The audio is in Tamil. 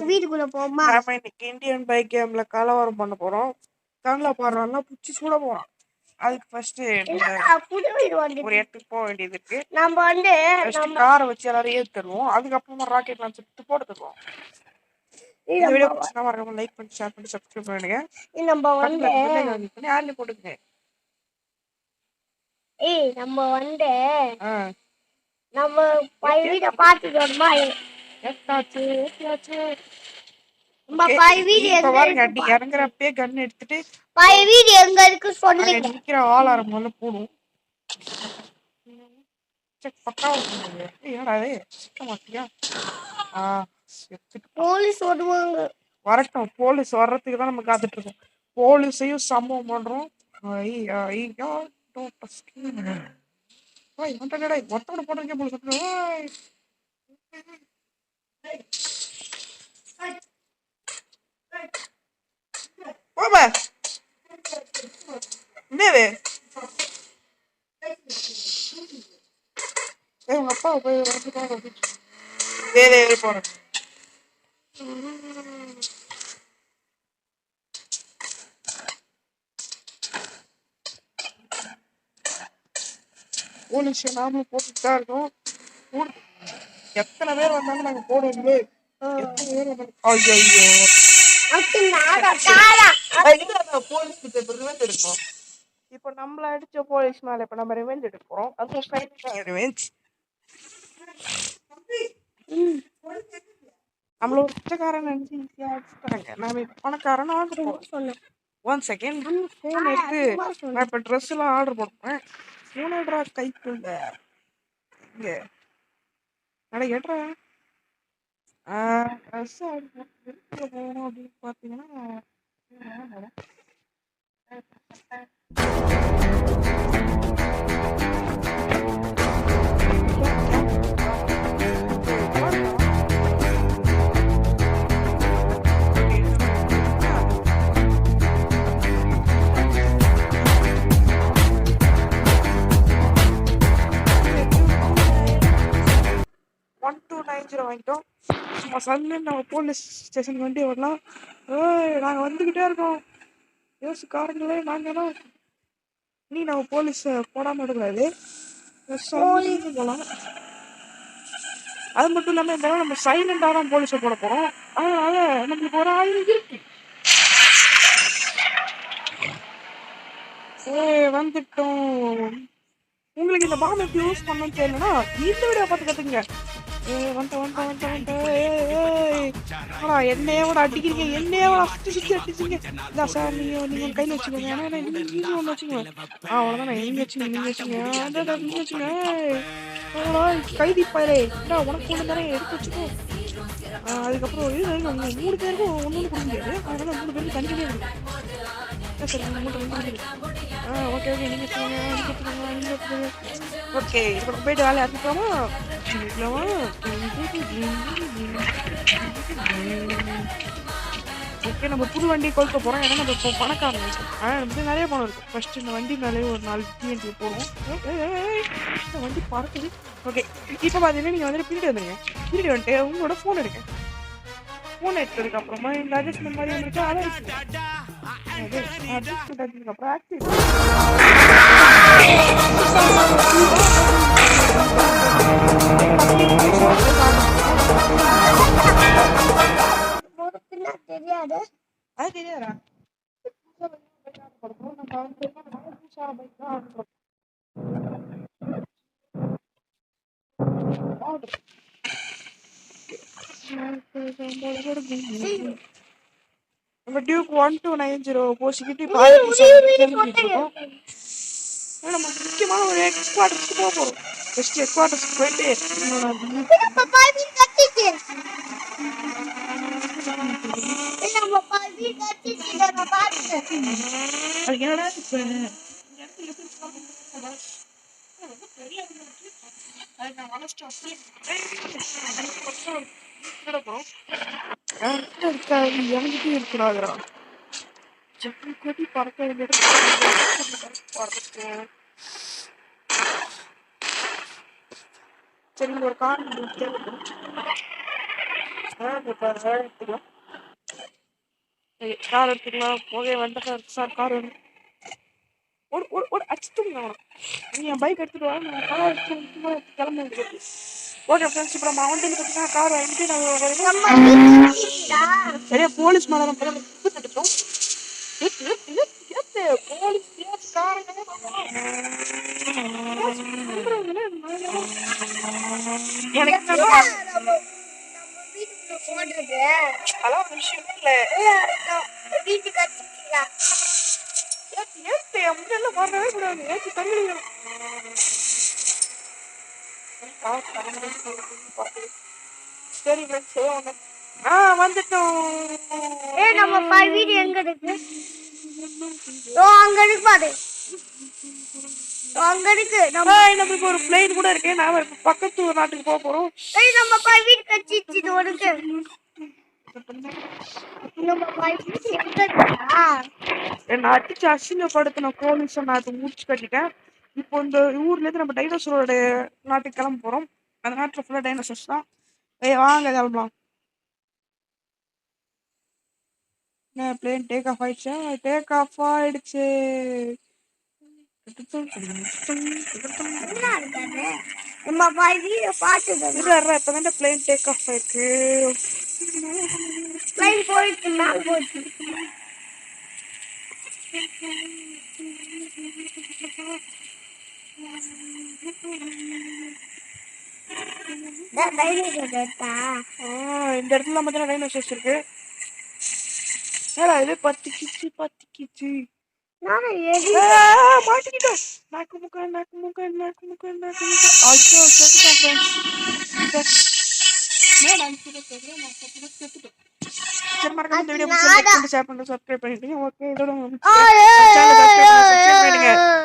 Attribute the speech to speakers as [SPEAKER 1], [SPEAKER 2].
[SPEAKER 1] வீட்டுக்குள்ள போமா. நாம இன்னைக்கு இந்தியன் பைக் கேம்ல கலவரம் பண்ண போறோம். கண்ணில் போடுறோம்னா பிடிச்சி சுட போறோம். அதுக்கு ஃபர்ஸ்ட் ஒரு இடத்துக்கு போக வேண்டியது இருக்கு. நம்ம காரை வச்சு எல்லாரும் ஏற்றி தருவோம். அதுக்கப்புறமா ராக்கெட் லான்ச்சர் போட்டு தருவோம். இந்த வீடியோ பிடிச்சா மறக்காம லைக் பண்ணி ஷேர் பண்ணி சப்ஸ்கிரைப் பண்ணுங்க. நம்ம ஆர்லி போட்டுங்க. நம்ம வீடியோ பார்த்துட்டு வரமா. இறங்குறப்பே கன் எடுத்துட்டு எங்க இருக்கு சொல்லுங்க. ஆளாரம் முதல்ல போடும். போலீஸ் வருவாங்க. வரட்டும். போலீஸ் வர்றதுக்கு தான் நம்ம காத்துட்டு இருக்கோம். போலீஸையும் சம்பவம் பண்றோம். ஒருத்தோட போட்டிருக்கேன் போலீஸ். என்னது உங்க அப்பா போய் போறேன். போலீஸ் நாமளும் போட்டுட்டு தான் இருக்கோம். எத்தனை பேர் வந்தாலும் நாங்க போடுவோம். எத்தனை பேர் வந்தாலும் போலீஸ் கிட்ட ரிவெஞ்ச் எடுக்கணும். இப்போ நம்மள அடிச்ச போலீஸ் மேல இப்ப நம்ம ரிவெஞ்ச் எடுக்க போறோம். அது ரிவெஞ்ச். நம்மள ஒரு பிச்சைக்காரன் நினைச்சு ஈஸியா அடிச்சுட்டாங்க. நாம பணக்காரன் ஆர்டர் சொன்னேன். 1 செகண்ட் போன் எடுத்து நான் இப்ப ட்ரெஸ் எல்லாம் ஆர்டர் போட்டேன். போன் எடுறா கைக்குள்ள இங்க நட ஏட்றா. ட்ரெஸ் ஆர்டர் போகணும் அப்படின்னு பாத்தீங்கன்னா வாங்கிட்டோம். சும்மா சன்னு நம்ம போலீஸ் ஸ்டேஷன் வண்டி வரலாம். நாங்கள் வந்துக்கிட்டே இருக்கோம். யோசிக்காரங்களே நாங்கள் நீ நம்ம போலீஸ் போடாமல் எடுக்கூடாது. போகலாம். அது மட்டும் இல்லாமல் இந்த நம்ம சைலண்டாக தான் போலீஸை போட போகிறோம். அதனால நம்மளுக்கு ஒரு ஆயுதம் இருக்கு. வந்துட்டோம். உங்களுக்கு இந்த பாம்பை யூஸ் பண்ணணும்னு தெரியலன்னா இந்த வீடியோ பார்த்து கற்றுக்குங்க. என்னையோட அடிக்கிறீங்க. என்னையோட சுற்றி அடிச்சிங்க. இதான் சார் நீங்க கையில் வச்சுக்கோங்க. நீங்க ஒன்று வச்சுக்கோங்க. அவ்வளோதான். நீங்க வச்சுங்க. நீங்க வச்சுங்க. கைதி பாயிரே உனக்கு ஒன்று தானே எடுத்து வச்சுக்கோ. அதுக்கப்புறம் 3 பேருக்கும் ஒன்று கொடுக்க முடியாது. அதனால 3 பேருக்கு தனித்தனியாக கொடுக்கும். சார் ஓகே ஓகே நீங்க வச்சுக்கோங்க. ஓகே இப்போ போயிட்டு வேலை ஆரம்பிக்கலாமா? ஓகே நம்ம புது வண்டி கொழுக்க போகிறோம். ஏன்னா நம்ம இப்போ பணக்காரங்க. வந்து நிறைய பணம் இருக்கும். ஃபர்ஸ்ட் இந்த வண்டி மேலே ஒரு 4 டிஎன்டி போடுவோம். வண்டி பறக்குது. ஓகே இப்போ பார்த்தீங்கன்னா நீங்கள் வந்துட்டு பின்னாடி வந்துடுங்க. பின்னாடி வந்துட்டு உங்களோட ஃபோன் எடுங்க. ஃபோன் எடுத்ததுக்கு அப்புறமா இந்த அட்ஜஸ்ட்மெண்ட் மாதிரி வந்துட்டு அதை அட்ஜஸ்ட்மெண்ட் ஆச்சதுக்கப்புறம் ஆக்டிவ் தெரியாது. அது தெரியாதா? நம்ம டியூக் 1290 போசிக்கிட்டு நம்ம முக்கியமான ஒரு எக்ஸ்குவார்டர்ஸ்க்கு போக போறோம். ஃபர்ஸ்ட் எக்ஸ்குவார்டர்ஸ்க்கு போயிட்டு அது என்னடா இப்ப இறங்கிட்டே இருக்கக்கூடாதுடா. கொடி பறக்க சரி ஒரு கார் எடுத்துக்கலாம். கார் எடுத்துக்கலாம். போகே வந்துட்டார் சார், கார் வேணும். ஓடு ஓடு ஓடு, அடிச்சுட்டுங்க. நீ என் பைக் எடுத்துட்டு வா, நான் கார் எடுத்து கிளம்பி. ஓகே ஃப்ரெண்ட்ஸ், இப்போ நம்ம அவன்ட்டு பார்த்தீங்கன்னா கார் வாங்கிட்டு நாங்கள் சரியா போலீஸ் மேலே நம்ம தட்டுட்டோம். போலீஸ் எனக்கு அதெல்லாம் ஒரு விஷயமே இல்லை. முன்னெல்லாம் வரவே கூடாது. ஏற்றி தள்ளி சரி ஃப்ரெண்ட்ஸ், வந்துட்டோம்.
[SPEAKER 2] நம்ம வீடு எங்க இருக்கு? அங்க இருக்கு பாரு, அங்க இருக்கு.
[SPEAKER 1] நமக்கு ஒரு பிளேன் கூட இருக்கு. நாம பக்கத்து ஒரு நாட்டுக்கு போக போறோம்.
[SPEAKER 2] நம்ம வீடு கட்சிச்சு உனக்கு.
[SPEAKER 1] என்ன அடிச்சு அசிங்கப்படுத்தின போலீஸை நான் அதை முடிச்சு கட்டிட்டேன். இப்போ இந்த ஊர்ல இருந்து நம்ம டைனோசரோட நாட்டுக்கு கிளம்ப போறோம். அந்த நாட்டுல ஃபுல்லா டைனோசர்ஸ் தான். வாங்க கிளம்பலாம். பிளேன் டேக் ஆஃப் ஆயிடுச்சு. டேக் ஆஃப் ஆயிடுச்சு. இப்பதான் பிளேன் டேக் ஆஃப் ஆயிருக்கு. இந்த இடத்துல மட்டும் டைனோசர்ஸ் இருக்கு. இது பத்திக்கிச்சு. மாட்டிக்கிட்டோம். நாக்கு முக்க. ஐயோ, செத்துட்டேன் ஃப்ரெண்ட்ஸ். சரி, மறக்காம இந்த வீடியோ ஷேர் பண்ணுங்க, சப்ஸ்கிரைப் பண்ணிடுங்க. ஓகே, இதோட சேனல் சப்ஸ்கிரைப் பண்ணுங்க.